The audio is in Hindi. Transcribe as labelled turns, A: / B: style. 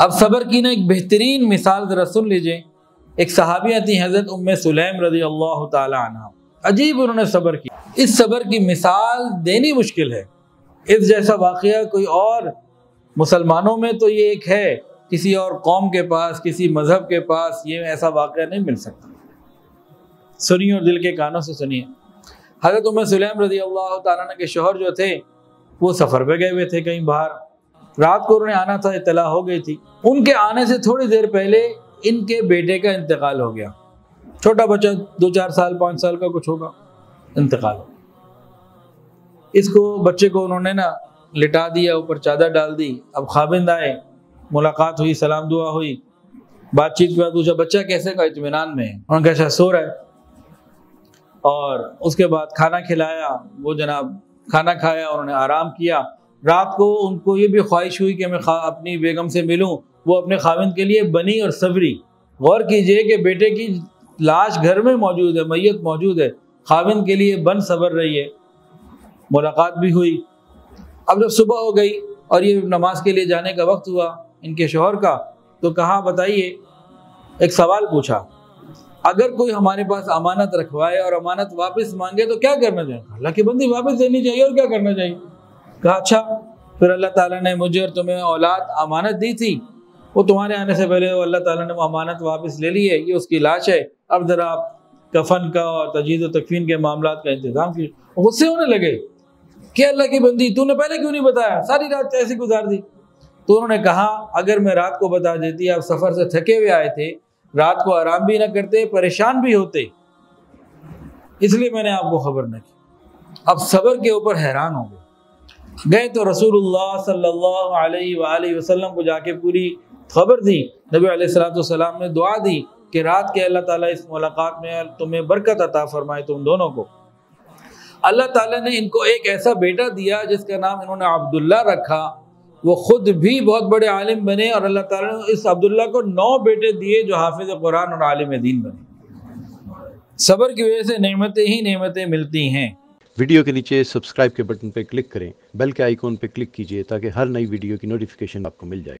A: अब सब्र की ना एक बेहतरीन मिसाल ज़रा सुन लीजिए। एक सहाबिया थी हज़रत उम्मे सुलैम रज़ी अल्लाह ताला अन्हा। अजीब उन्होंने सब्र की। इस सब्र की मिसाल देनी मुश्किल है। इस जैसा वाक़या कोई और मुसलमानों में तो ये एक है, किसी और कौम के पास, किसी मज़हब के पास ये ऐसा वाक़या नहीं मिल सकता। सुनिए और दिल के कानों से सुनिए। हज़रत उम्मे सुलैम रज़ी अल्लाह ताला अन्हा के शौहर जो थे वो सफ़र पे गए हुए थे कहीं बाहर। रात को उन्होंने आना था, इत्तला हो गई थी। उनके आने से थोड़ी देर पहले इनके बेटे का इंतकाल हो गया। छोटा बच्चा 2-4 साल 5 साल का कुछ होगा, इंतकाल हो गया। इसको बच्चे को उन्होंने ना लिटा दिया, ऊपर चादर डाल दी। अब खाविंद आए, मुलाकात हुई, सलाम दुआ हुई, बातचीत के बाद पूछा बच्चा कैसे का, इत्मीनान में है। उन्होंने कहा सो रहा है। और उसके बाद खाना खिलाया, वो जनाब खाना खाया, उन्होंने आराम किया। रात को उनको ये भी ख्वाहिश हुई कि मैं अपनी बेगम से मिलूं। वो अपने खाविंद के लिए बनी और सबरी। गौर कीजिए कि बेटे की लाश घर में मौजूद है, मैयत मौजूद है, खाविंद के लिए बन सबर रही है। मुलाकात भी हुई। अब जब सुबह हो गई और ये नमाज के लिए जाने का वक्त हुआ इनके शौहर का, तो कहा बताइए, एक सवाल पूछा, अगर कोई हमारे पास अमानत रखवाए और अमानत वापस मांगे तो क्या करना चाहिए? अल्लाह की बंदी वापस देनी चाहिए, और क्या करना चाहिए? कहा अच्छा, फिर अल्लाह ताला ने मुझे और तुम्हें औलाद अमानत दी थी, वो तुम्हारे आने से पहले अल्लाह ताला ने वो अमानत वापस ले ली है, ये उसकी लाश है। अब ज़रा आप कफन का और तजहीज़ और तकफीन के मामलात का इंतज़ाम कीजिए। गुस्से होने लगे कि अल्लाह की बंदी तूने पहले क्यों नहीं बताया, सारी रात ऐसे गुजार दी। तो उन्होंने कहा अगर मैं रात को बता देती, आप सफ़र से थके हुए आए थे, रात को आराम भी ना करते, परेशान भी होते, इसलिए मैंने आपको खबर न की। अब सब्र के ऊपर हैरान हो गए तो रसूलुल्लाह सल्लल्लाहु अलैहि वसल्लम को जाके पूरी खबर दी। नबी अलैहिस्सलाम ने दुआ दी कि रात के अल्लाह ताला इस मुलाकात में तुम्हें बरकत अता फरमाए, तुम दोनों को। अल्लाह ताला ने इनको एक ऐसा बेटा दिया जिसका नाम इन्होंने अब्दुल्ला रखा। वो खुद भी बहुत बड़े आलिम बने और अल्लाह ताला ने इस अब्दुल्ला को 9 बेटे दिए जो हाफिज कुरान और आलिम दीन बने। सब्र की वजह से नेमतें ही नेमतें मिलती हैं।
B: वीडियो के नीचे सब्सक्राइब के बटन पर क्लिक करें, बेल के आइकॉन पर क्लिक कीजिए ताकि हर नई वीडियो की नोटिफिकेशन आपको मिल जाए।